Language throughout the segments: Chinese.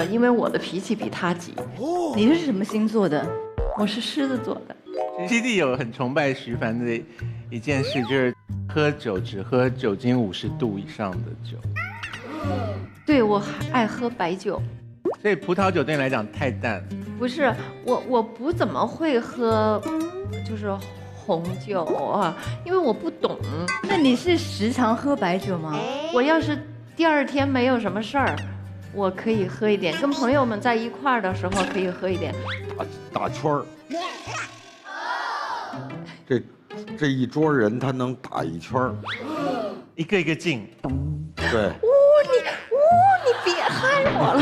因为我的脾气比他急。你是什么星座的？我是狮子座的。基地有很崇拜徐凡的一件事，就是喝酒只喝酒精50度以上的酒。对，我还爱喝白酒。所以葡萄酒对你来讲太淡。不是，我不怎么会喝，就是红酒啊，因为我不懂。那你是时常喝白酒吗？我要是第二天没有什么事儿，我可以喝一点，跟朋友们在一块儿的时候可以喝一点。打圈儿，这一桌人他能打一圈儿，一个一个敬。对。你别害我了！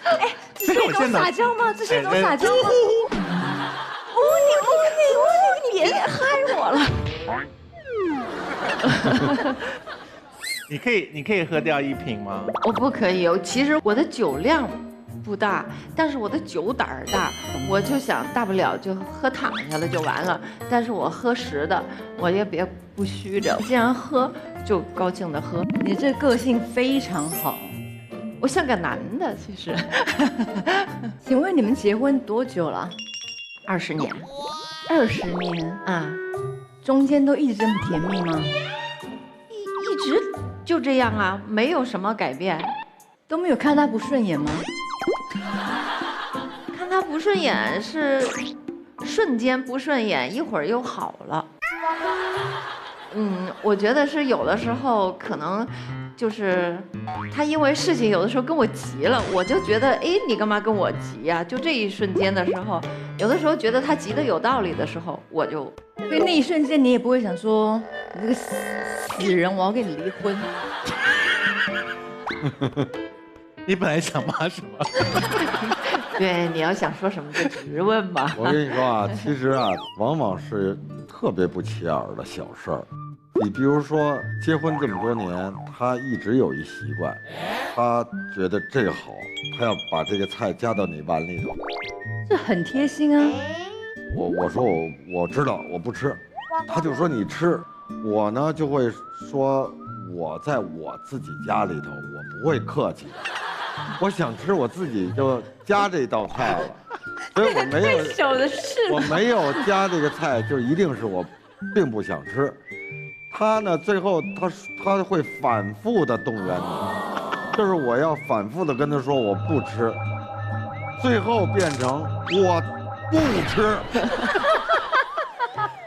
哎，这是一种撒娇吗？这是一种撒娇吗？你别害我了！你可以喝掉1瓶吗？我不可以，其实我的酒量不大，但是我的酒胆儿大，我就想大不了就喝躺下了就完了。但是我喝实的，我也别不虚着，既然喝就高兴的喝。你这个性非常好。我像个男的，其实。请问你们结婚多久了？20年。20年啊，中间都一直这么甜蜜吗？一直就这样啊，没有什么改变。都没有看他不顺眼吗？看他不顺眼是瞬间不顺眼，一会儿又好了。我觉得是有的时候可能就是他因为事情有的时候跟我急了，我就觉得哎，你干嘛跟我急呀？就这一瞬间的时候，有的时候觉得他急得有道理的时候，我就所以那一瞬间你也不会想说你这个死人，我要跟你离婚。你本来想骂什么？对，你要想说什么就直问吧。我跟你说啊，其实啊，往往是特别不起眼的小事儿。你比如说，结婚这么多年，他一直有一习惯，他觉得这个好，他要把这个菜加到你碗里头。这很贴心啊。我说我知道我不吃，他就说你吃，我呢就会说我在我自己家里头，我不会客气。我想吃，我自己就加这道菜了，所以我没有对手的事，我没有加这个菜，就一定是我并不想吃。他呢，最后他会反复的动员你，就是我要反复的跟他说我不吃，最后变成我不吃。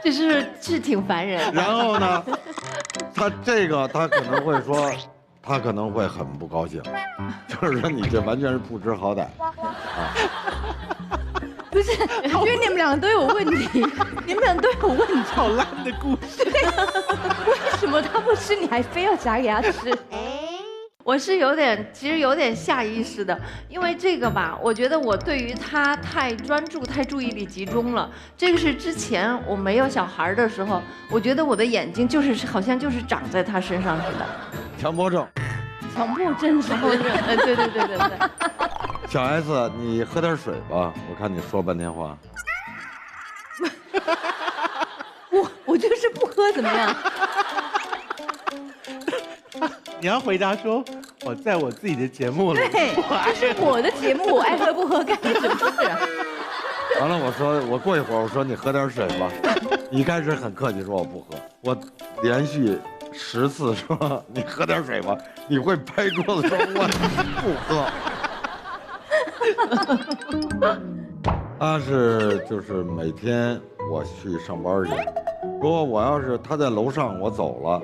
这是挺烦人。然后呢，他可能会说。他可能会很不高兴，就是说你这完全是不知好歹啊！不是，我觉得你们两个都有问题，你们俩都有问题。好烂的故事。为什么他不吃，你还非要夹给他吃？我是其实有点下意识的，因为这个吧，我觉得我对于他太专注、太注意力集中了。这个是之前我没有小孩的时候，我觉得我的眼睛好像就是长在他身上似的。强迫症，强迫症，强迫症，对。小 S， 你喝点水吧，我看你说半天话。我就是不喝，怎么样？你要回答说，我在我自己的节目里，对，这是我的节目，我爱喝不喝干你什么事啊？完了，我过一会儿我说你喝点水吧，你一开始很客气说我不喝，我连续10次说你喝点水吧，你会拍桌子说我不喝。他就是每天我去上班去，如果我要是他在楼上我走了，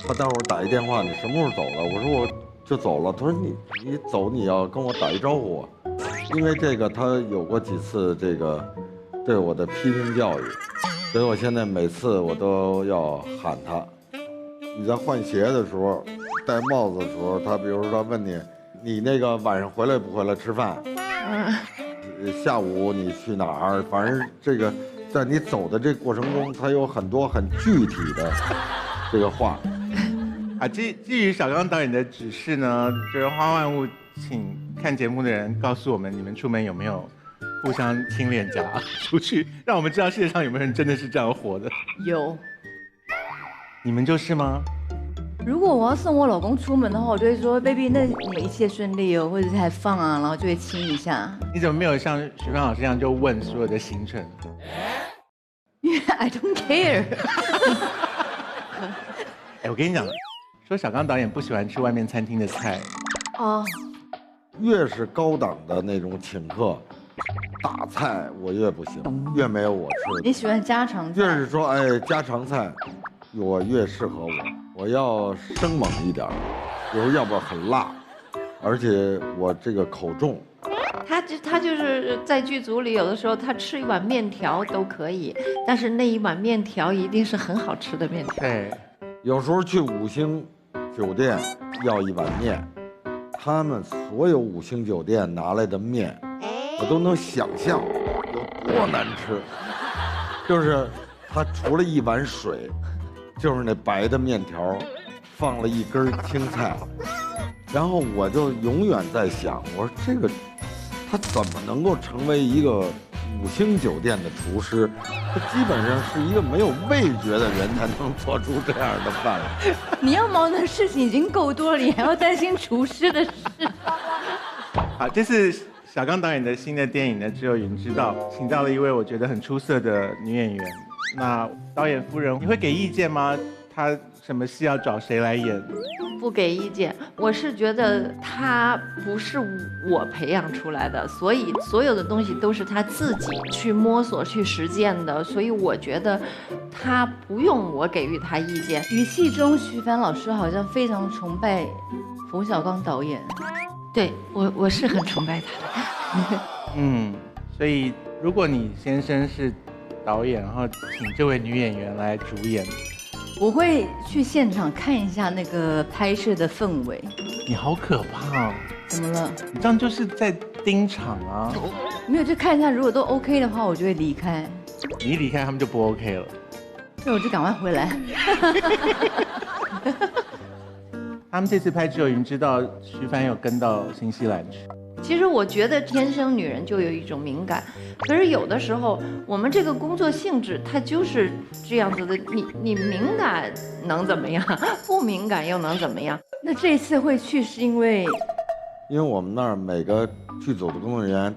他待会儿打一电话，你什么时候走了？我说我就走了。他说你走你要跟我打一招呼啊，因为这个他有过几次这个对我的批评教育，所以我现在每次我都要喊他。你在换鞋的时候，戴帽子的时候，他比如说问你那个晚上回来不回来吃饭？下午你去哪儿？反正这个在你走的这过程中，他有很多很具体的这个话。啊，基于小刚导演的指示呢，就是花万物，请看节目的人告诉我们，你们出门有没有互相亲脸颊出去，让我们知道世界上有没有人真的是这样活的。有。你们就是吗？如果我要送我老公出门的话，我就会说 baby， 那你们一切顺利哦，或者是还放啊，然后就会亲一下。你怎么没有像徐帆老师一样就问所有的行程？因为 I don't care。哎，我跟你讲，说小刚导演不喜欢吃外面餐厅的菜，哦，越是高档的那种请客大菜，我越不行，越没有我吃的。你喜欢家常菜？越是说哎家常菜，我越适合我。我要生猛一点，比如要不很辣，而且我这个口重。他就是在剧组里，有的时候他吃一碗面条都可以，但是那一碗面条一定是很好吃的面条。对，有时候去5星酒店要一碗面，他们所有5星酒店拿来的面，我都能想象有多难吃。就是它除了一碗水，就是那白的面条，放了一根青菜，然后我就永远在想，我说这个他怎么能够成为一个5星酒店的厨师？他基本上是一个没有味觉的人才能做出这样的饭来。你要忙的事情已经够多了，你还要担心厨师的事。好，这是小刚导演的新的电影呢，只有云知道，请到了一位我觉得很出色的女演员。那导演夫人，你会给意见吗？她什么戏要找谁来演？不给意见，我是觉得他不是我培养出来的，所以所有的东西都是他自己去摸索、去实践的，所以我觉得他不用我给予他意见。语气中，徐帆老师好像非常崇拜冯小刚导演。对我是很崇拜他的。所以如果你先生是导演，然后请这位女演员来主演，我会去现场看一下那个拍摄的氛围。你好可怕哦！怎么了？你这样就是在盯场啊！没有，就看一下，如果都 OK 的话，我就会离开。你一离开，他们就不 OK 了。那我就赶快回来。他们这次拍《只有云知道》，徐帆有跟到新西兰去。其实我觉得天生女人就有一种敏感，可是有的时候我们这个工作性质它就是这样子的，你敏感能怎么样？不敏感又能怎么样？那这次会去是因为我们那儿每个剧组的工作人员，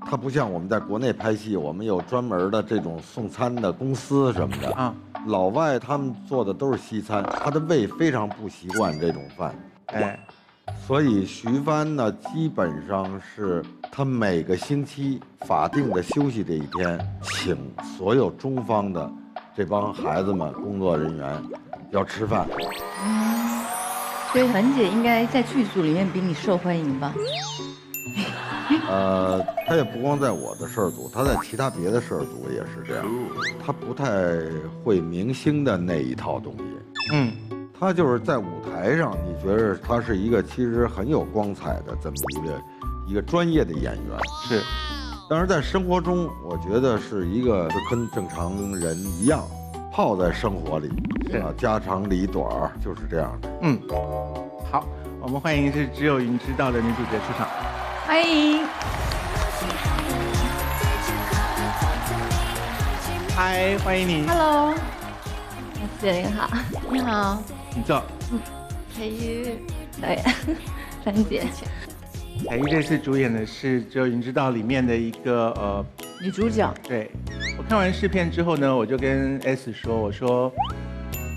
他不像我们在国内拍戏，我们有专门的这种送餐的公司什么的啊。老外他们做的都是西餐，他的胃非常不习惯这种饭，哎。所以徐帆呢，基本上是他每个星期法定的休息这一天，请所有中方的这帮孩子们、工作人员要吃饭。所以樊姐应该在剧组里面比你受欢迎吧？她也不光在我的摄组，她在其他别的摄组也是这样。她不太会明星的那一套东西。他就是在舞台上，你觉得他是一个其实很有光彩的这么一个专业的演员，是。但是在生活中，我觉得是一个跟正常人一样，泡在生活里，啊，家长里短就是这样的。好，我们欢迎是《只有云知道》的女主角出场，欢迎。嗨，欢迎你。Hello， 姐你好。你好。请坐。彩玉导演，樊姐。彩玉这次主演的是《只有云知道》里面的一个女主角。对，我看完试片之后呢，我就跟 S 说，我说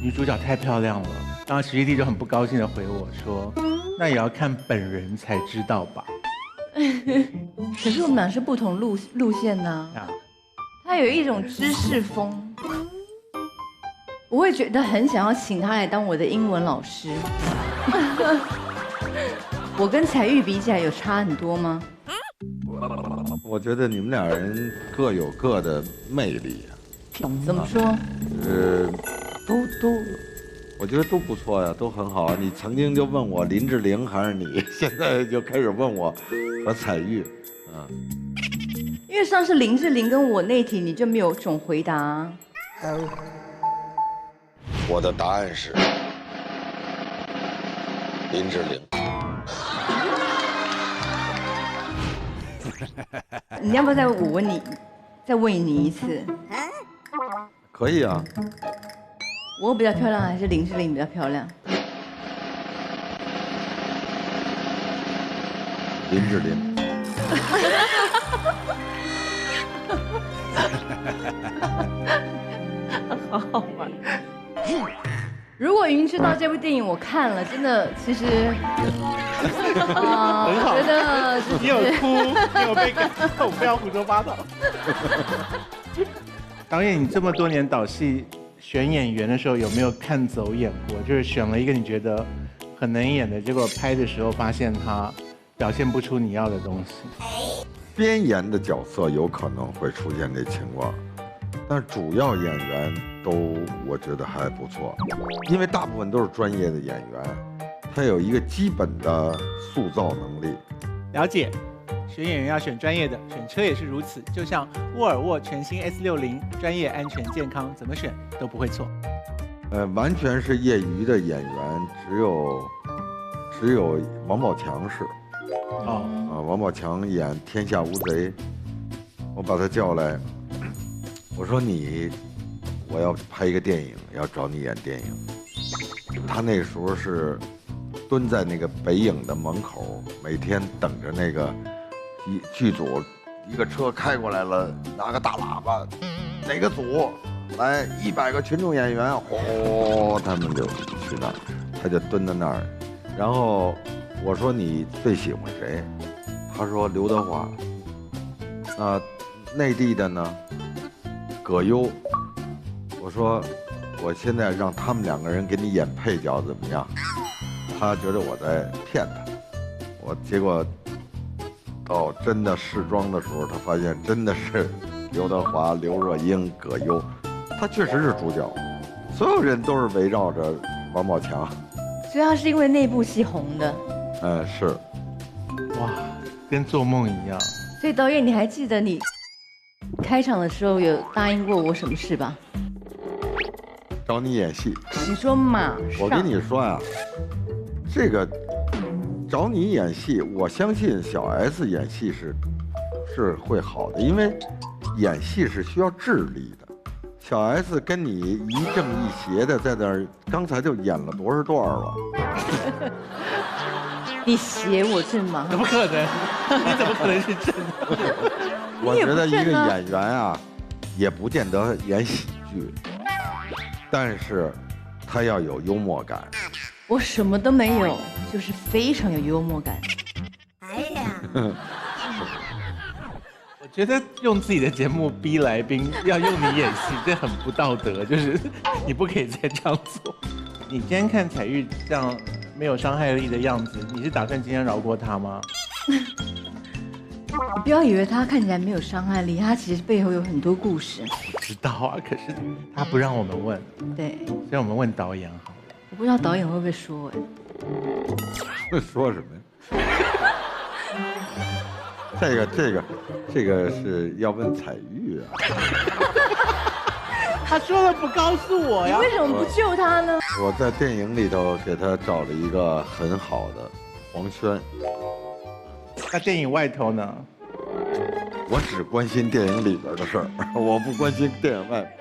女主角太漂亮了，然后徐丽娣就很不高兴的回我说，那也要看本人才知道吧。可是我们俩是不同路线呢。她有一种知识风。我会觉得很想要请他来当我的英文老师。我跟彩玉比起来有差很多吗？我觉得你们俩人各有各的魅力。怎么说？我觉得都不错呀，都很好啊。你曾经就问我林志玲还是你，现在就开始问我和彩玉，因为上次林志玲跟我那题你就没有种回答。我的答案是林志玲。你要不要再问你一次？可以啊。我比较漂亮还是林志玲比较漂亮？林志玲。好好玩。如果《云知道》这部电影我看了，真的其实很好觉得你有哭，你有被感动，不要胡说八道。导演，你这么多年导戏选演员的时候，有没有看走眼过？就是选了一个你觉得很能演的，结果拍的时候发现他表现不出你要的东西。边演的角色有可能会出现这情况，但主要演员都我觉得还不错，因为大部分都是专业的演员，他有一个基本的塑造能力。了解，选演员要选专业的，选车也是如此。就像沃尔沃全新 S60，专业、安全、健康，怎么选都不会错。完全是业余的演员，只有王宝强是。王宝强演《天下无贼》，我把他叫来，我说我要拍一个电影，要找你演电影。他那个时候是蹲在那个北影的门口，每天等着那个剧组一个车开过来了，拿个大喇叭，哪个组来100个群众演员，他们就去那儿，他就蹲在那儿，然后我说你最喜欢谁？他说刘德华。内地的呢？葛优。我说我现在让他们2个人给你演配角怎么样？他觉得我在骗他。结果到真的试妆的时候，他发现真的是刘德华、刘若英、葛优，他确实是主角，所有人都是围绕着王宝强。所以他是因为那部戏红的。是。哇，跟做梦一样。所以导演，你还记得你开场的时候有答应过我什么事吧？找你演戏。你说马上。我跟你说呀，这个找你演戏，我相信小 S 演戏是会好的，因为演戏是需要智力的。小 S 跟你一正一邪的在那儿，刚才就演了多少段了。你邪我正吗？怎么可能？你怎么可能是正的？我觉得一个演员啊，也不见得演喜剧，但是他要有幽默感。我什么都没有，就是非常有幽默感。哎呀，我觉得用自己的节目逼来宾要用你演戏，这很不道德，就是你不可以再这样做。你今天看彩玉这样没有伤害力的样子，你是打算今天饶过他吗？你不要以为他看起来没有伤害力，他其实背后有很多故事。我知道啊，可是他不让我们问，对，所以我们问导演好了。我不知道导演会不会说说什么呀？这个是要问彩玉啊。他说了不告诉我呀。你为什么不救他呢？我在电影里头给他找了一个很好的黄轩。那电影外头呢？我只关心电影里边的事儿，我不关心电影外。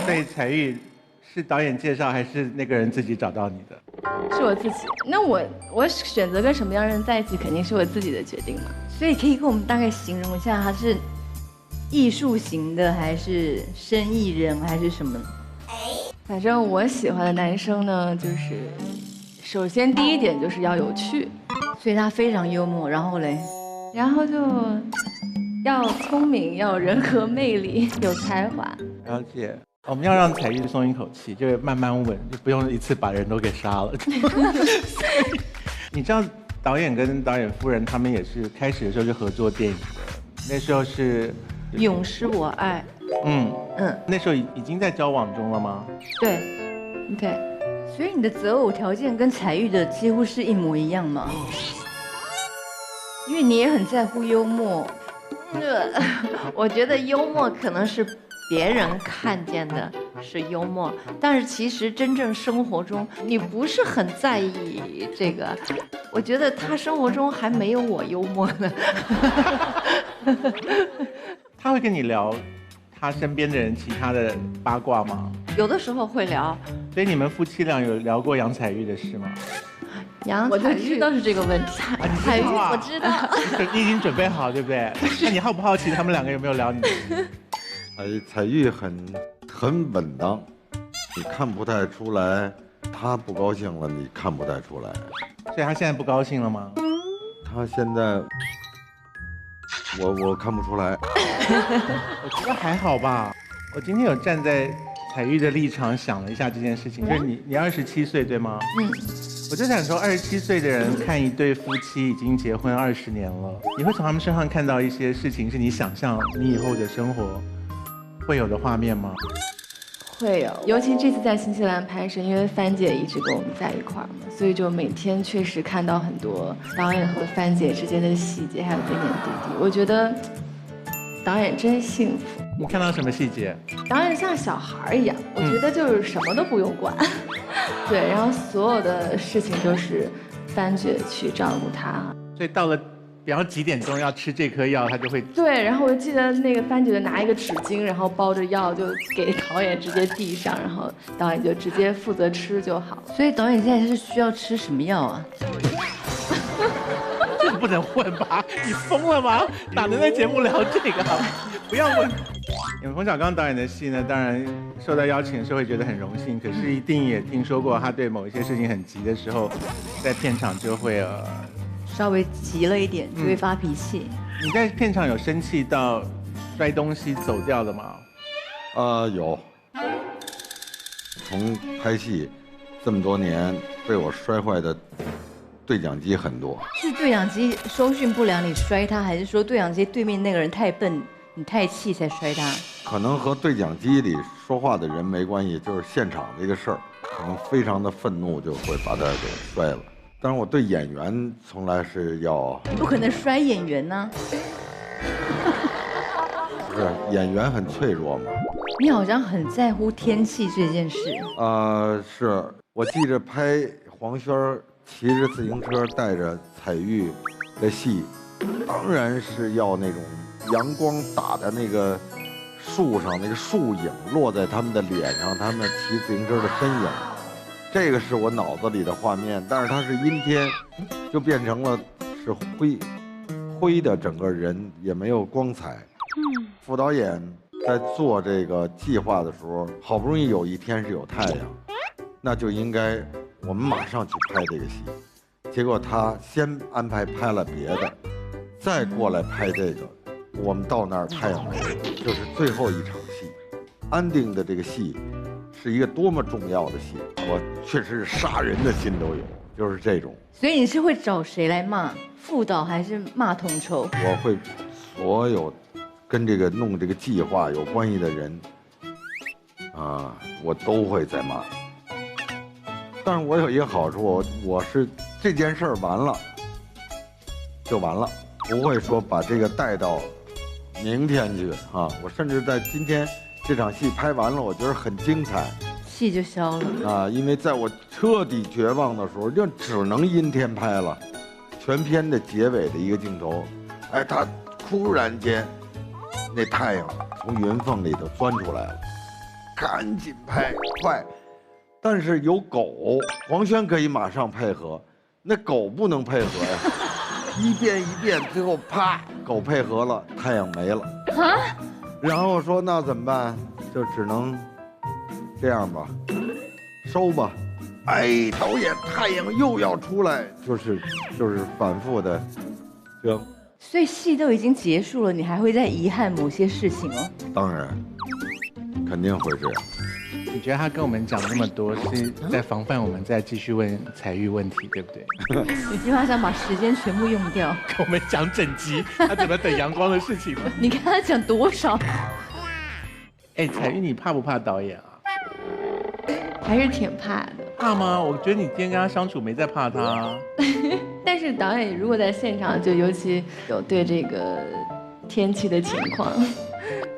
所以彩玉是导演介绍还是那个人自己找到你的？是我自己。那我选择跟什么样的人在一起，肯定是我自己的决定嘛。所以可以跟我们大概形容一下，他是艺术型的，还是生意人，还是什么？反正我喜欢的男生呢，就是首先第一点就是要有趣，所以他非常幽默，然后就要聪明，要有人格魅力，有才华。了解。我们要让彩玉松一口气，就是慢慢稳，就不用一次把人都给杀了。你知道导演跟导演夫人他们也是开始的时候就合作电影的，那时候是永失我爱。那时候已经在交往中了吗？对，对。所以你的择偶条件跟彩玉的几乎是一模一样嘛？因为你也很在乎幽默。我觉得幽默可能是别人看见的是幽默，但是其实真正生活中你不是很在意这个。我觉得他生活中还没有我幽默呢。他会跟你聊他身边的人其他的八卦吗？有的时候会聊。所以你们夫妻俩有聊过杨采钰的事吗？我就知道是这个问题。彩玉我知道，你已经准备好对不对？那你好不好奇他们两个有没有聊你的事？彩玉很稳当，你看不太出来，他不高兴了，你看不太出来。所以他现在不高兴了吗？他现在，我看不出来。我觉得还好吧。我今天有站在彩玉的立场想了一下这件事情，就是你27岁对吗？我就想说，27岁的人看一对夫妻已经结婚20年了，你会从他们身上看到一些事情，是你想象你以后的生活会有的画面吗？会有，尤其这次在新西兰拍摄，因为帆姐一直跟我们在一块儿嘛，所以就每天确实看到很多导演和帆姐之间的细节，还有点点滴滴。我觉得导演真幸福。你看到什么细节？导演像小孩一样，我觉得就是什么都不用管，对，然后所有的事情都是帆姐去照顾他。所以到了，比方几点钟要吃这颗药，他就会。对，然后我记得那个帆姐就拿一个纸巾，然后包着药就给导演直接递上，然后导演就直接负责吃就好。所以导演现在是需要吃什么药啊？这个不能问吧？你疯了吗？哪能在节目聊这个啊？不要问。冯小刚导演的戏呢，当然受到邀请是会觉得很荣幸，可是一定也听说过他对某一些事情很急的时候，在片场就会稍微急了一点，就会发脾气。你在片场有生气到摔东西走掉的吗？有。从拍戏这么多年，被我摔坏的对讲机很多。是对讲机收讯不良你摔它，还是说对讲机对面那个人太笨，你太气才摔它？可能和对讲机里说话的人没关系，就是现场这个事儿，可能非常的愤怒，就会把它给摔了。但是我对演员从来是要，你不可能摔演员呢。不是演员很脆弱嘛。你好像很在乎天气这件事。是我记着拍黄轩骑着自行车带着彩玉的戏，当然是要那种阳光打在那个树上，那个树影落在他们的脸上，他们骑自行车的身影，这个是我脑子里的画面。但是它是阴天，就变成了是灰的，整个人也没有光彩。副导演在做这个计划的时候，好不容易有一天是有太阳，那就应该我们马上去拍这个戏。结果他先安排拍了别的，再过来拍这个。我们到那儿太阳没了，就是最后一场戏。安定的这个戏是一个多么重要的戏，我确实是杀人的心都有，就是这种。所以你是会找谁来骂？副导还是骂统筹？我会所有跟这个弄这个计划有关系的人我都会在骂。但是我有一个好处，我是这件事儿完了就完了，不会说把这个带到明天去我甚至在今天这场戏拍完了，我觉得很精彩，气就消了因为在我彻底绝望的时候，就只能阴天拍了。全片的结尾的一个镜头，他突然间那太阳从云缝里头钻出来了，赶紧拍快。但是有狗，黄轩可以马上配合，那狗不能配合呀，一遍一遍，最后啪，狗配合了，太阳没了然后我说那怎么办？就只能这样吧，收吧。导演，太阳又要出来，就是反复的，行。所以戏都已经结束了，你还会再遗憾某些事情哦？当然，肯定会这样。你觉得他跟我们讲那么多，是在防范我们再继续问彩玉问题，对不对？你起码想把时间全部用掉。跟我们讲整集他怎么等阳光的事情吗？你跟他讲多少？彩玉，你怕不怕导演啊？还是挺怕的。怕吗？我觉得你今天跟他相处没在怕他但是导演如果在现场，就尤其有对这个天气的情况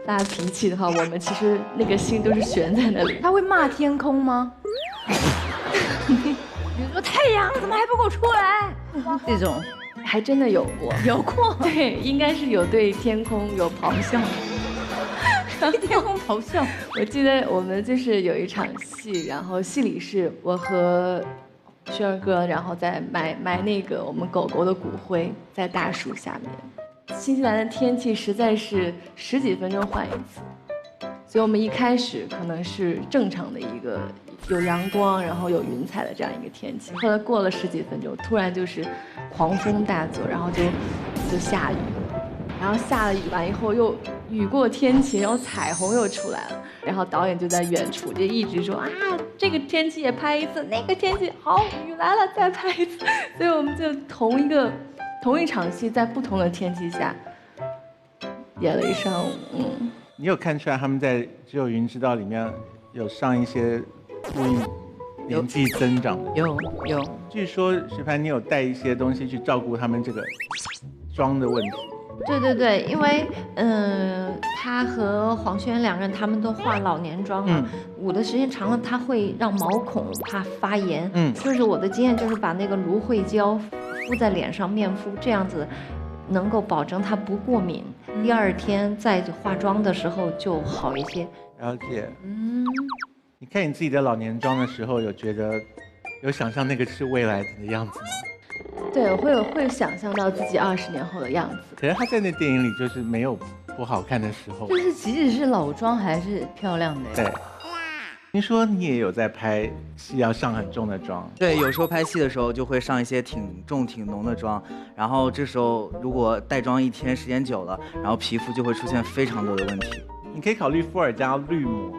发脾气的话，我们其实那个心都是悬在那里。他会骂天空吗？比如说太阳怎么还不给我出来？这种还真的有过，有过。对，应该是有对天空有咆哮。对天空咆哮。我记得我们就是有一场戏，然后戏里是我和轩儿哥，然后再埋那个我们狗狗的骨灰在大树下面。新西兰的天气实在是10几分钟换一次，所以我们一开始可能是正常的一个有阳光，然后有云彩的这样一个天气。后来过了10几分钟，突然就是狂风大作，然后就下雨，然后下了雨完以后又雨过天晴，然后彩虹又出来了。然后导演就在远处就一直说啊，这个天气也拍一次，那个天气好，雨来了再拍一次。所以我们就同一场戏，在不同的天气下演了一上午。你有看出来他们在《只有云知道》里面有上一些故意年纪增长的？有。据说徐帆你有带一些东西去照顾他们这个妆的问题。对，因为他和黄轩两人他们都化老年妆了，捂的时间长了，他会让毛孔怕发炎。就是我的经验就是把那个芦荟胶敷在脸上面敷，这样子能够保证它不过敏，第2天再化妆的时候就好一些。了解。你看你自己的老年妆的时候，有想象那个是未来的样子吗？对，我会想象到自己20年后的样子。可是他在那电影里就是没有不好看的时候，就是即使是老妆还是漂亮的。对。听说你也有在拍戏要上很重的妆？对，有时候拍戏的时候就会上一些挺重挺浓的妆，然后这时候如果带妆1天时间久了，然后皮肤就会出现非常多的问题。你可以考虑伏尔加绿膜，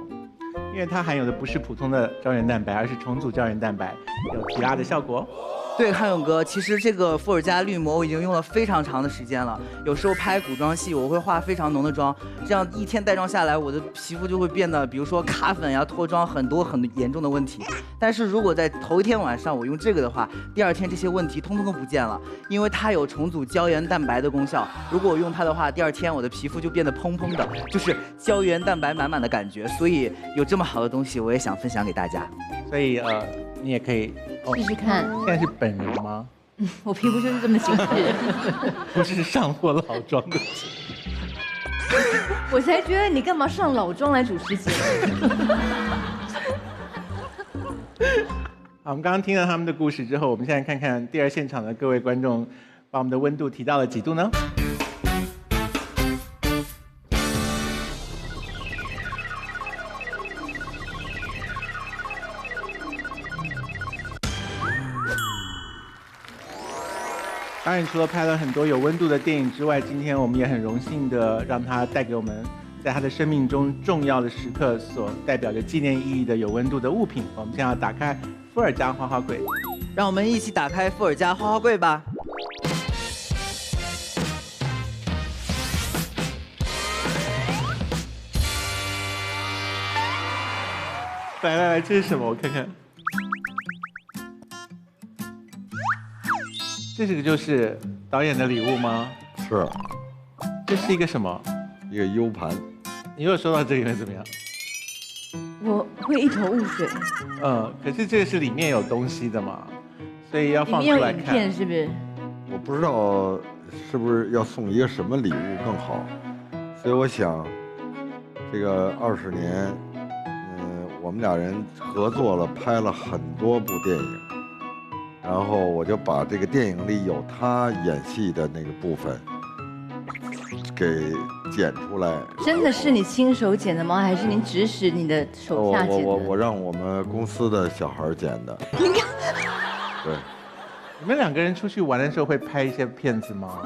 因为它含有的不是普通的胶原蛋白，而是重组胶原蛋白，有提拉的效果。对，汉勇哥，其实这个伏尔加绿膜我已经用了非常长的时间了。有时候拍古装戏，我会化非常浓的妆，这样1天带妆下来，我的皮肤就会变得，比如说卡粉呀、脱妆，很严重的问题。但是如果在头1天晚上我用这个的话，第2天这些问题通通都不见了，因为它有重组胶原蛋白的功效。如果我用它的话，第2天我的皮肤就变得蓬蓬的，就是胶原蛋白满满的感觉。所以有这么好的东西，我也想分享给大家。所以你也可以试试看。现在是本人吗？我皮肤就是这么紧致，不是上过老妆的。我才觉得你干嘛上老妆来主持节目？好，我们刚刚听了他们的故事之后，我们现在看看第2现场的各位观众，把我们的温度提到了几度呢？当然，除了拍了很多有温度的电影之外，今天我们也很荣幸的让他带给我们在他的生命中重要的时刻所代表着纪念意义的有温度的物品。我们现在要打开伏尔加花花柜，让我们一起打开伏尔加花花柜吧。来，这是什么？我看看。这个就是导演的礼物吗？是。这是一个什么？一个 U 盘。你如果收到这个会怎么样？我会一头雾水。可是这个是里面有东西的嘛，所以要放出来看。里面有影片是不是？我不知道是不是要送一个什么礼物更好，所以我想，这个20年，我们俩人合作了，拍了很多部电影。然后我就把这个电影里有他演戏的那个部分给剪出来。真的是你亲手剪的吗？还是您指使你的手下剪的？我让我们公司的小孩剪的。对。你们2个人出去玩的时候会拍一些片子吗？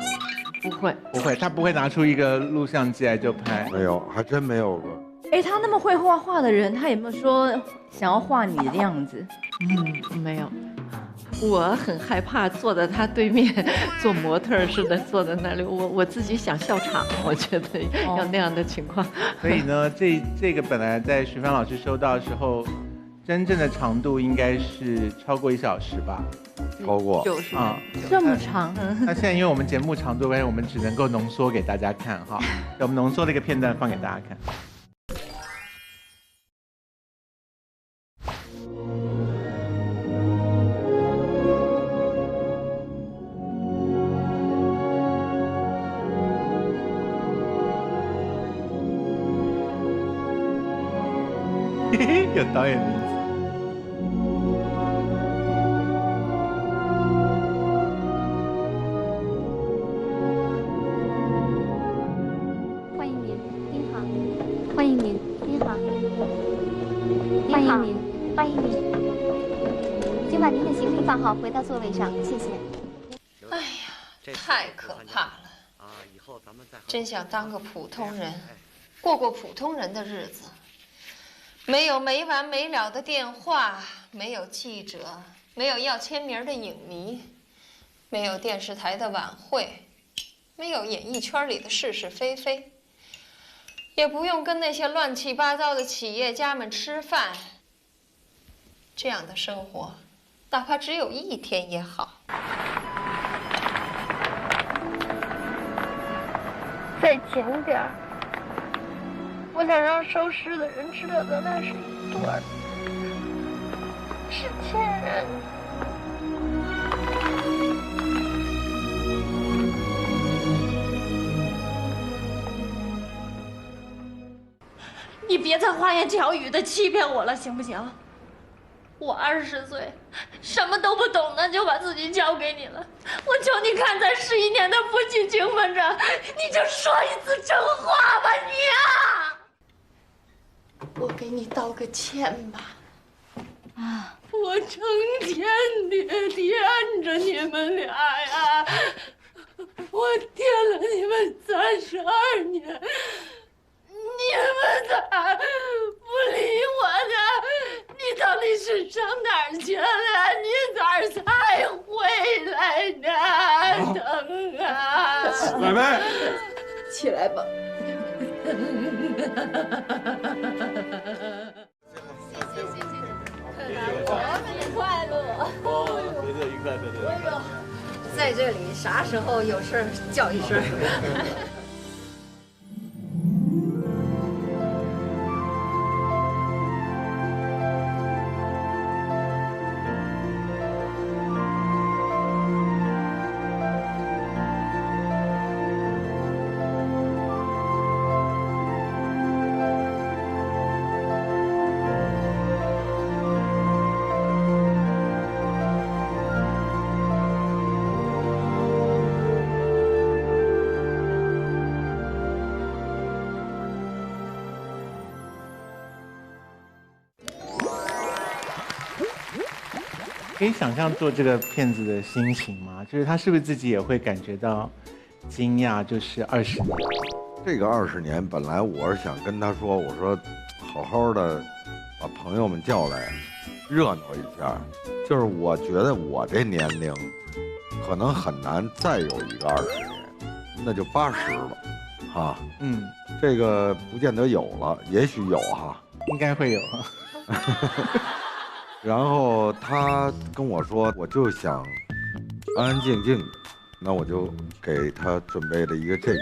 不会，他不会拿出一个录像机来就拍。没有，还真没有过。哎，他那么会画画的人，他有没有说想要画你的样子？没有。我很害怕坐在他对面做模特似的坐在那里，我自己想笑场，我觉得要那样的情况。所以呢，这个本来在徐帆老师收到的时候，真正的长度应该是超过1小时吧？超过90啊，这么长。那现在因为我们节目长度关系，我们只能够浓缩给大家看哈。我们浓缩了一个片段放给大家看。有导演名字。欢迎您，您好，欢迎您，欢迎您，请把您的行李放好，回到座位上，谢谢。哎呀，太可怕了！真想当个普通人，过过普通人的日子。没有没完没了的电话，没有记者，没有要签名的影迷，没有电视台的晚会，没有演艺圈里的是是非非，也不用跟那些乱七八糟的企业家们吃饭。这样的生活，哪怕只有1天也好。再前点儿，我想让收尸的人知道咱俩是一对儿，是亲人。你别再花言巧语的欺骗我了，行不行？我20岁，什么都不懂的就把自己交给你了。我求你看在11年的夫妻情分上，你就说一次真话吧，你啊！我给你道个歉吧。啊！我成天的惦着你们俩呀，我惦了你们32年。你们咋不理我呢？你到底是上哪儿去了？你咋才回来呢？腾啊！妹妹，起来吧。节日快乐！节日愉快，节日愉快。在这里啥时候有事叫一声。可以想象做这个片子的心情吗？就是他是不是自己也会感觉到惊讶？就是20年，这个20年，本来我是想跟他说，我说好好的把朋友们叫来，热闹一下。就是我觉得我这年龄，可能很难再有一个20年，那就80了，哈。这个不见得有了，也许有哈，应该会有。然后他跟我说，我就想安安静静，那我就给他准备了一个这个，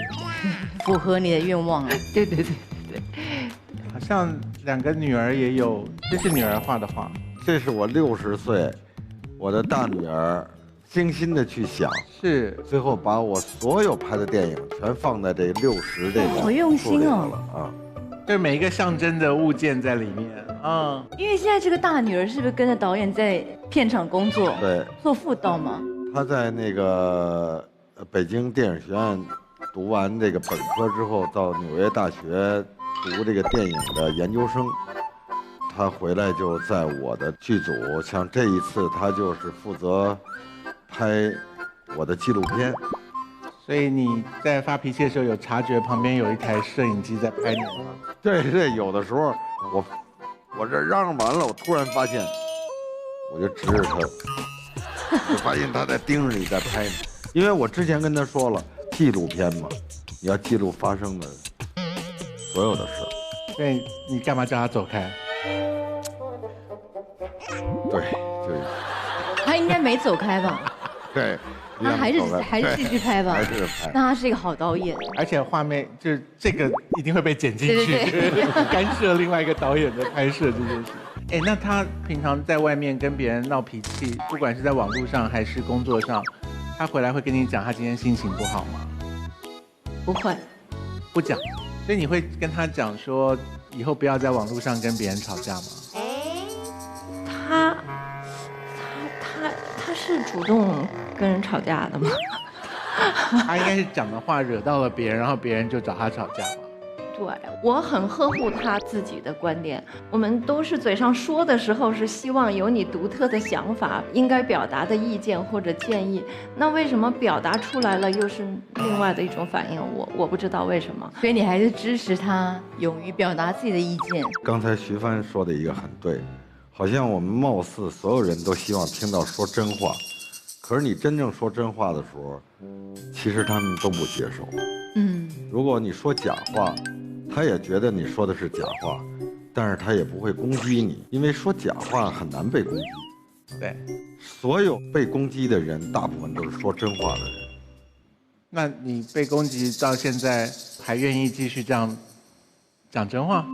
符合你的愿望啊！对对对对对，好像2个女儿也有，这是女儿画的画，这是我60岁，我的大女儿精心的去想，是最后把我所有拍的电影全放在这60这个，好用心哦啊。就是每一个象征的物件在里面啊。因为现在这个大女儿是不是跟着导演在片场工作？对，做副导吗？她在那个北京电影学院读完这个本科之后，到纽约大学读这个电影的研究生。她回来就在我的剧组，像这一次她就是负责拍我的纪录片。所以你在发脾气的时候有察觉旁边有一台摄影机在拍你吗？对，有的时候我这嚷嚷完了，我突然发现，我就指着他，就发现他在盯着你在拍你，因为我之前跟他说了，纪录片嘛，你要记录发生的所有的事。所以你干嘛叫他走开？对，就是他应该没走开吧？对。他还是继续拍吧，还是拍。那他是一个好导演，而且画面就是这个一定会被剪进去，对干涉另外一个导演的拍摄这件事。哎，那他平常在外面跟别人闹脾气，不管是在网络上还是工作上，他回来会跟你讲他今天心情不好吗？不会，不讲。所以你会跟他讲说，以后不要在网络上跟别人吵架吗？他是主动跟人吵架的吗？他应该是讲的话惹到了别人，然后别人就找他吵架吧？对，我很呵护他自己的观点。我们都是嘴上说的时候是希望有你独特的想法，应该表达的意见或者建议。那为什么表达出来了又是另外的一种反应？我不知道为什么。所以你还是支持他勇于表达自己的意见。刚才徐帆说的一个很对，好像我们貌似所有人都希望听到说真话，可是你真正说真话的时候，其实他们都不接受。如果你说假话，他也觉得你说的是假话，但是他也不会攻击你，因为说假话很难被攻击。对，所有被攻击的人，大部分都是说真话的人。那你被攻击到现在还愿意继续这样讲真话？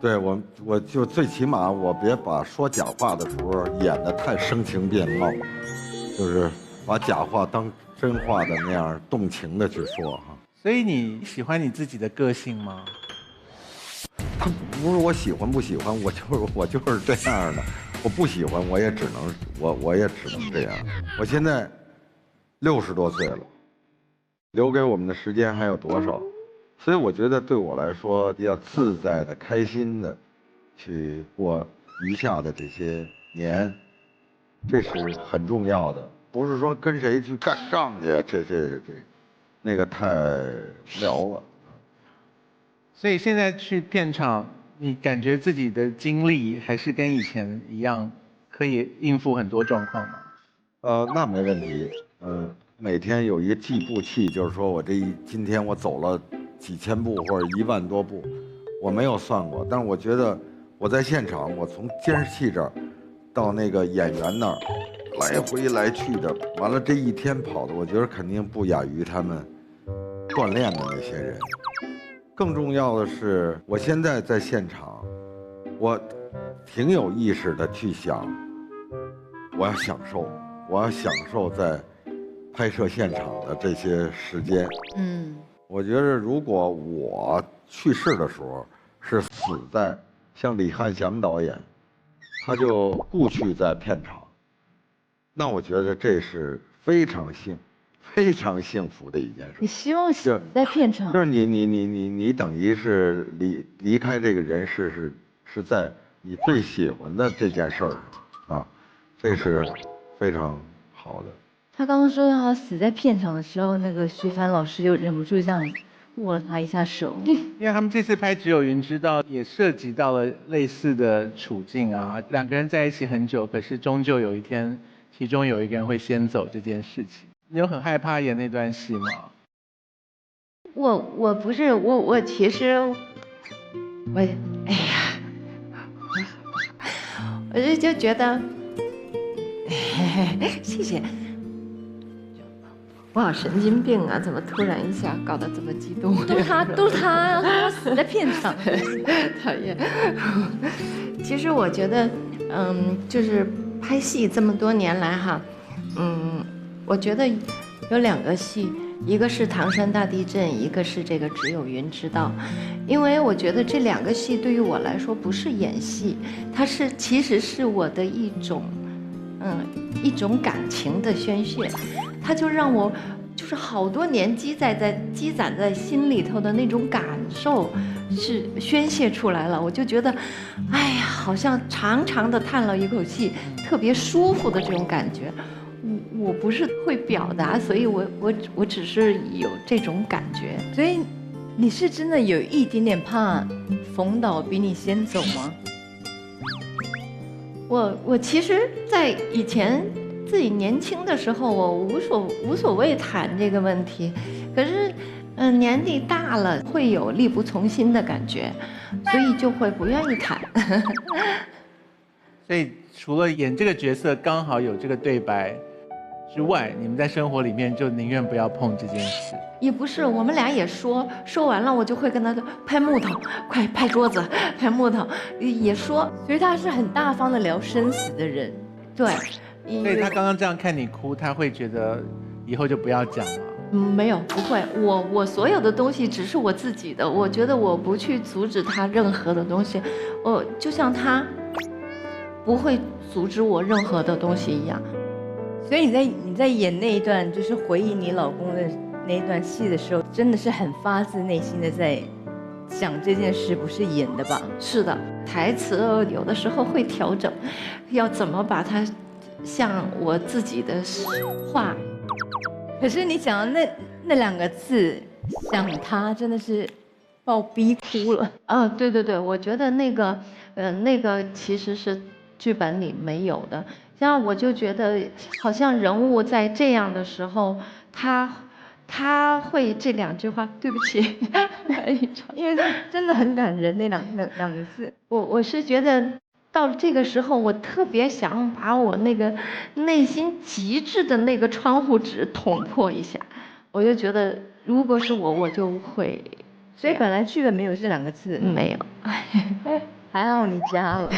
对，我就最起码我别把说假话的时候演得太声情并茂，就是把假话当真话的那样动情的去说哈。所以你喜欢你自己的个性吗？他不是我喜欢不喜欢，我就是这样的。我不喜欢，我也只能这样。我现在60多岁了，留给我们的时间还有多少？所以我觉得对我来说，要自在的、开心的去过余下的这些年，这是很重要的。不是说跟谁去干仗去，这那个太无聊了。所以现在去片场，你感觉自己的精力还是跟以前一样，可以应付很多状况吗？那没问题。每天有一个计步器，就是说我今天我走了几千步或者1万多步，我没有算过，但是我觉得我在现场，我从监视器这儿到那个演员那儿，来回来去的，完了这一天跑的，我觉得肯定不亚于他们锻炼的那些人。更重要的是，我现在在现场，我挺有意识的去想，我要享受在拍摄现场的这些时间。我觉得如果我去世的时候是死在像李翰祥导演，他就故去在片场，那我觉得这是非常幸福的一件事。你希望死在片场？就是你等于是离开这个人世是在你最喜欢的这件事儿啊，这是非常好的。他刚刚说他死在片场的时候，那个徐帆老师就忍不住这样握了他一下手。因为他们这次拍《只有云知道》也涉及到了类似的处境啊，两个人在一起很久，可是终究有一天，其中有一个人会先走这件事情。你有很害怕演那段戏吗？我不是我其实我哎呀，我就觉得，谢谢。我好神经病啊！怎么突然一下搞得这么激动？都是他，他死在片场，讨厌。其实我觉得，就是拍戏这么多年来哈，我觉得有2个戏，一个是《唐山大地震》，一个是这个《只有云知道》。因为我觉得这2个戏对于我来说不是演戏，它其实是我的一种感情的宣泄，它就让我就是好多年积攒在心里头的那种感受是宣泄出来了，我就觉得，哎呀，好像长长的叹了一口气，特别舒服的这种感觉。我不是会表达，所以我只是有这种感觉。所以你是真的有一点点怕冯导比你先走吗？我其实，在以前自己年轻的时候，我无所谓谈这个问题，可是，年纪大了会有力不从心的感觉，所以就会不愿意谈。所以除了演这个角色刚好有这个对白之外，你们在生活里面就宁愿不要碰这件事。也不是，我们俩也说完了，我就会跟他说拍木头，快拍桌子，拍木头，也说。所以他是很大方的聊生死的人。对。所以他刚刚这样看你哭，他会觉得以后就不要讲吗？没有，不会。我所有的东西只是我自己的，我觉得我不去阻止他任何的东西，就像他不会阻止我任何的东西一样。所以你在演那一段，就是回忆你老公的那一段戏的时候，真的是很发自内心的在讲这件事，不是演的吧？是的，台词有的时候会调整，要怎么把它像我自己的话。可是你讲的那2个字“想他”，真的是把我逼哭了。对对对，我觉得那个其实是剧本里没有的。像我就觉得，好像人物在这样的时候，他会这2句话。对不起，因为真的很感人，那两个字。我是觉得到这个时候，我特别想把我那个内心极致的那个窗户纸捅破一下。我就觉得，如果是我就会。所以本来剧本没有这2个字。没有。还好你加了。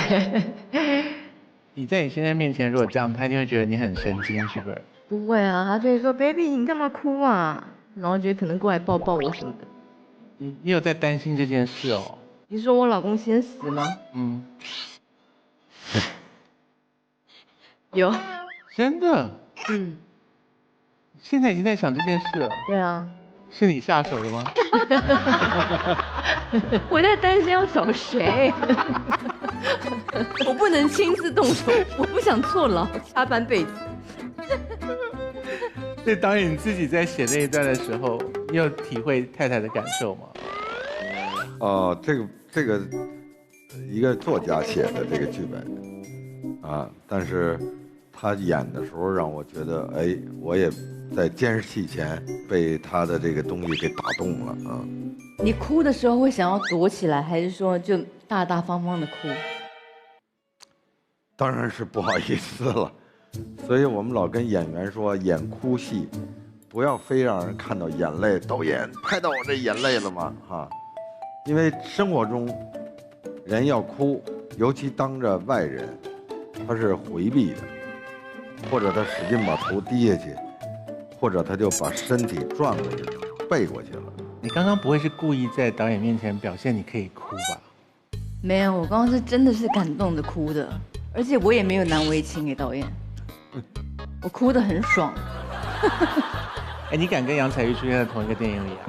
你在你先生面前如果这样，他一定会觉得你很神经，是不是？不会啊，他就会说 ：“baby， 你干嘛哭啊？”然后就可能过来抱抱我什么的。你有在担心这件事哦？你说我老公先死吗？嗯。有。真的？嗯。现在已经在想这件事了？对啊。是你下手的吗？我在担心要找谁。我不能亲自动手，我不想坐牢，加半辈子。所以导演你自己在写那一段的时候，你有体会太太的感受吗？这个一个作家写的这个剧本啊，但是他演的时候让我觉得，哎，我也在监视器前被他的这个东西给打动了啊。你哭的时候会想要躲起来，还是说就大大方方的哭？当然是不好意思了，所以我们老跟演员说，演哭戏不要非让人看到眼泪。导演拍到我这眼泪了吗？哈，因为生活中人要哭，尤其当着外人，他是回避的，或者他使劲把头低下去，或者他就把身体转过去背过去了。你刚刚不会是故意在导演面前表现你可以哭吧？没有，我刚刚是真的是感动的哭的，而且我也没有难为情给导演，我哭得很爽。哎，你敢跟杨采钰出现在同一个电影里啊？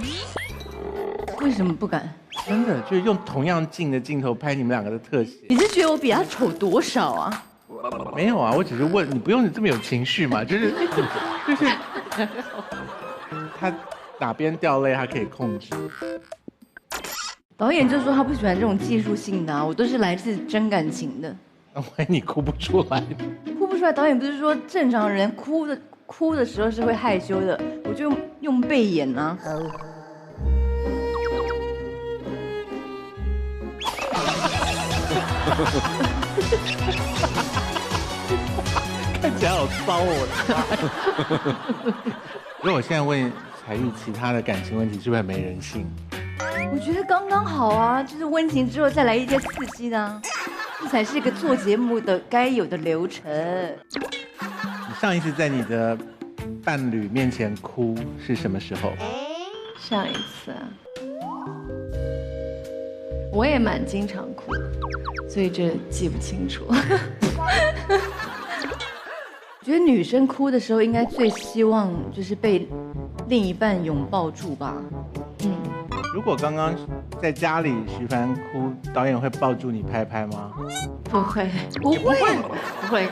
为什么不敢？真的，就是用同样近的镜头拍你们2个的特写。你是觉得我比他丑多少啊？没有啊，我只是问你，不用这么有情绪嘛，就是他哪边掉泪，他可以控制。导演就说他不喜欢这种技术性的啊，我都是来自真感情的。那万一你哭不出来？哭不出来，导演不是说正常人哭的时候是会害羞的，我就用背演啊。看起来好骚哦！我的妈！如果我现在问采钰其他的感情问题，是不是很没人性？我觉得刚刚好啊，就是温情之后再来一些刺激的啊，这才是一个做节目的该有的流程。你上一次在你的伴侣面前哭是什么时候？上一次啊，我也蛮经常哭，所以这记不清楚。我觉得女生哭的时候，应该最希望就是被另一半拥抱住吧。嗯，如果刚刚在家里徐帆哭，导演会抱住你拍拍吗？不会，不会。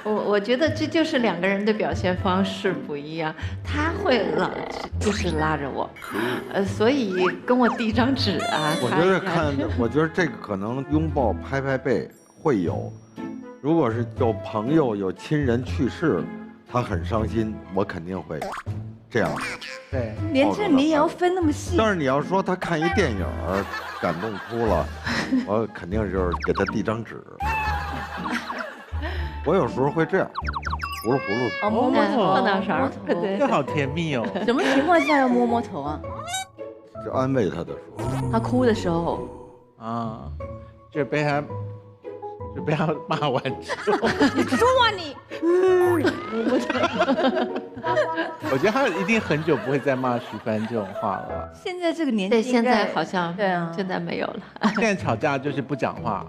我觉得这就是2个人的表现方式不一样。他会就是拉着我，所以跟我递张纸啊。我觉得这个可能拥抱拍拍背会有。如果是有朋友有亲人去世，他很伤心，我肯定会这样。对，连这你也要分那么细。但是你要说他看一电影感动哭了，我肯定就是给他递张纸。我有时候会这样，葫芦葫芦。哦，摸摸头，后脑勺，对，这好甜蜜哦。什么情况下要摸摸头啊？就安慰他的时候。他哭的时候。啊，就被他骂完之后，你说啊你！我觉得他一定很久不会再骂徐帆这种话了。现在这个年纪，对，现在好像对啊，现在没有了。现在吵架就是不讲话，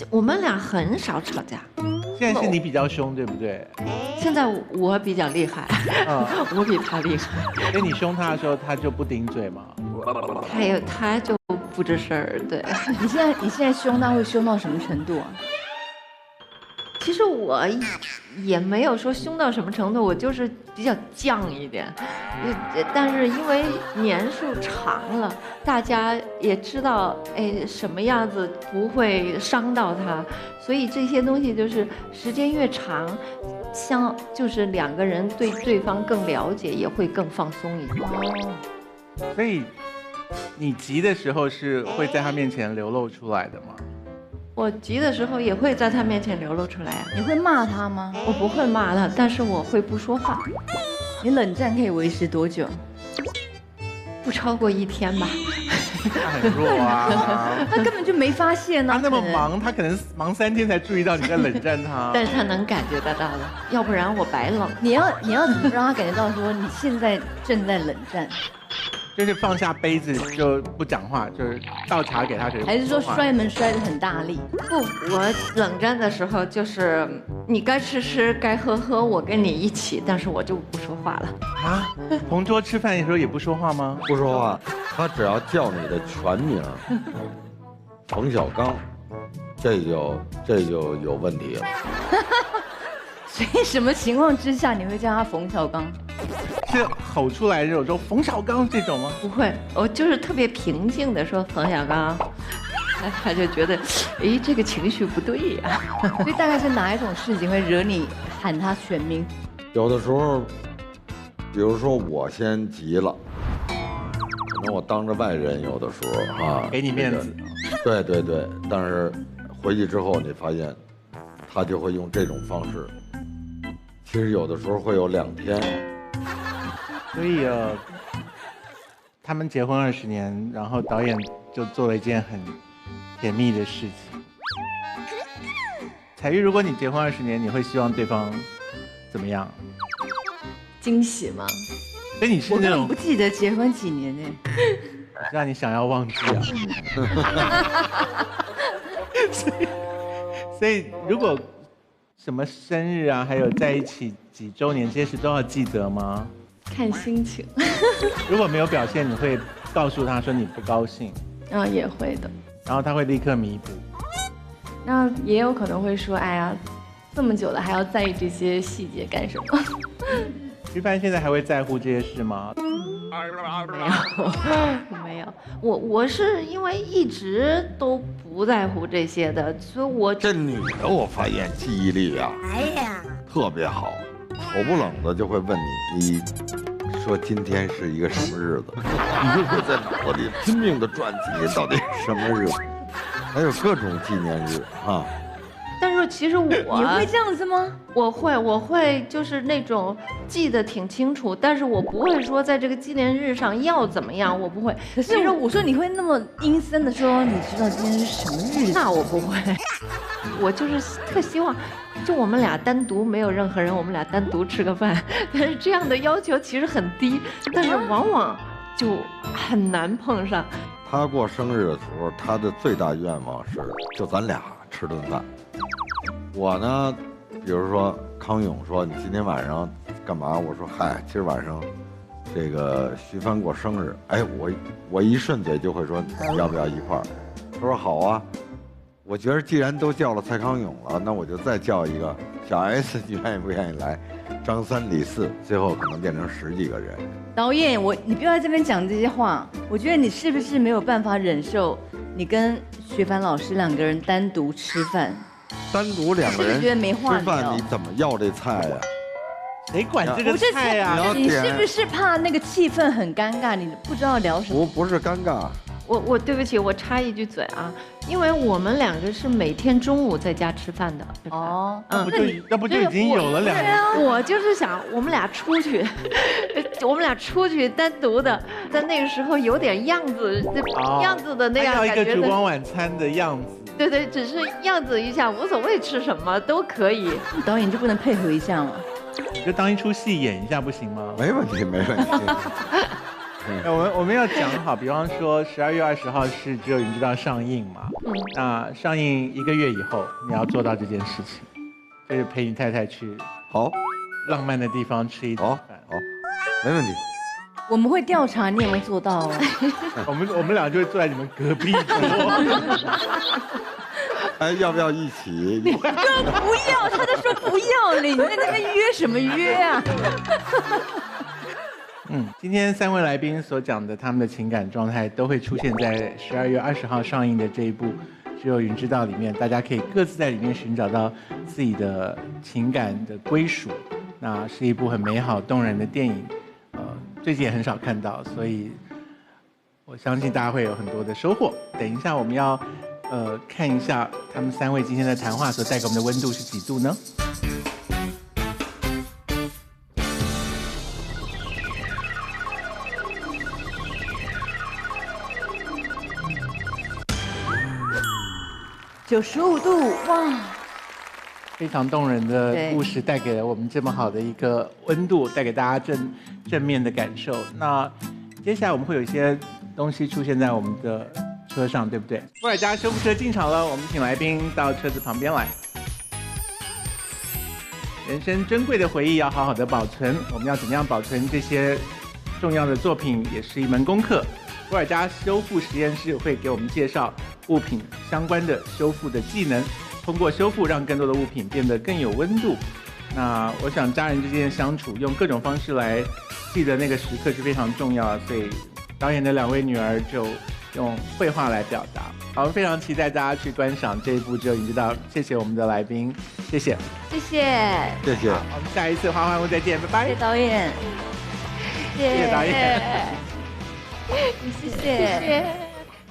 我们俩很少吵架。现在是你比较凶，对不对？现在我比较厉害，我比他厉害。所以你凶他的时候，他就不顶嘴吗？他就不吱声儿。对，你现在凶他会凶到什么程度啊？其实我也没有说凶到什么程度，我就是比较犟一点。但是因为年数长了，大家也知道，什么样子不会伤到他，所以这些东西就是时间越长，就是两个人对对方更了解，也会更放松一点。所以你急的时候是会在他面前流露出来的吗？我急的时候也会在他面前流露出来啊。你会骂他吗？我不会骂他，但是我会不说话。你冷战可以维持多久？不超过1天吧。他很弱啊，他根本就没发现呢。他那么忙，他可能忙3天才注意到你在冷战他。但是他能感觉得到的，要不然我白冷。你要怎么让他感觉到说你现在正在冷战？就是放下杯子就不讲话，就是倒茶给他，还是说摔门摔得很大力？不，我冷战的时候就是你该吃吃，该喝喝，我跟你一起，但是我就不说话了。啊？同桌吃饭的时候也不说话吗？不说话，他只要叫你的全名，冯小刚，这就有问题了。所以什么情况之下你会叫他冯小刚？是吼出来这种说冯小刚这种吗？不会，我就是特别平静的说冯小刚，他就觉得，这个情绪不对呀。所以大概是哪一种事情会惹你喊他全名？有的时候，比如说我先急了，可能我当着外人，有的时候啊，给你面子。对，但是回去之后你发现，他就会用这种方式。其实有的时候会有2天。所以他们结婚20年，然后导演就做了一件很甜蜜的事情。彩玉，如果你结婚20年，你会希望对方怎么样？惊喜吗？所以你是那种不记得结婚几年呢？让你想要忘记啊。所以如果什么生日啊，还有在一起几周年这些事都要记得吗？看心情。如果没有表现，你会告诉他说你不高兴？也会的。然后他会立刻弥补。那也有可能会说，哎呀，这么久了还要在意这些细节干什么？徐帆现在还会在乎这些事吗？没有，我是因为一直都不在乎这些的，所以这女的我发现记忆力啊，特别好，口不冷的就会问你说今天是一个什么日子，你就会在脑子里拼命的转今天到底是什么日子，还有各种纪念日啊。但是其实你会这样子吗？我会就是那种记得挺清楚，但是我不会说在这个纪念日上要怎么样，我不会。可是我说你会那么阴森的说，你知道今天是什么日子？那我不会，我就是特希望，就我们俩单独，没有任何人，我们俩单独吃个饭。但是这样的要求其实很低，但是往往就很难碰上。他过生日的时候，他的最大愿望是就咱俩吃顿饭。我呢，比如说康永说你今天晚上干嘛？我说嗨，今儿晚上这个徐帆过生日，我一顺嘴就会说你要不要一块儿？他说好啊。我觉得既然都叫了蔡康永了，那我就再叫一个小 S， 你愿意不愿意来？张3李4，最后可能变成10几个人。导演，你不要在这边讲这些话，我觉得你是不是没有办法忍受你跟徐帆老师2个人单独吃饭？单独2个人觉得没话吃饭，你怎么要这菜呀？谁管这个菜呀？你是不是怕那个气氛很尴尬？你不知道聊什么？不是尴尬。我对不起，我插一句嘴啊，因为我们2个是每天中午在家吃饭的。哦，那不就已经有了2个？我就是想我们俩出去，单独的，在那个时候有点样子的那样感觉。要一个烛光晚餐的样子。对，只是样子一下，无所谓吃什么都可以。导演就不能配合一下吗？就当一出戏演一下不行吗？没问题。我们要讲好，比方说12月20号是《只有云知道》上映嘛，那上映1个月以后，你要做到这件事情，就是陪你太太去好浪漫的地方吃一顿饭。好，没问题。我们会调查你有没有做到哦。我们俩就会坐在你们隔壁桌。哎，要不要一起？不要，他就说不要你在那边约什么约啊？今天3位来宾所讲的他们的情感状态，都会出现在12月20号上映的这一部《只有云知道》里面，大家可以各自在里面寻找到自己的情感的归属。那是一部很美好动人的电影，最近也很少看到，所以我相信大家会有很多的收获。等一下我们要看一下他们3位今天的谈话所带给我们的温度是几度呢？95度，哇！非常动人的故事带给了我们这么好的一个温度，带给大家正面的感受。那接下来我们会有一些东西出现在我们的车上，对不对？伏尔加修复车进场了，我们请来宾到车子旁边来。人生珍贵的回忆要好好的保存，我们要怎么样保存这些重要的作品，也是一门功课。伏尔加修复实验室会给我们介绍物品相关的修复的技能，通过修复让更多的物品变得更有温度。那我想家人之间的相处，用各种方式来记得那个时刻是非常重要的，所以导演的2位女儿就用绘画来表达。好，我们非常期待大家去观赏这一部《只有你知道》。谢谢我们的来宾，谢谢，谢谢，谢谢。我们下一次花花屋再见，拜拜。谢谢导演，谢谢导演，谢谢。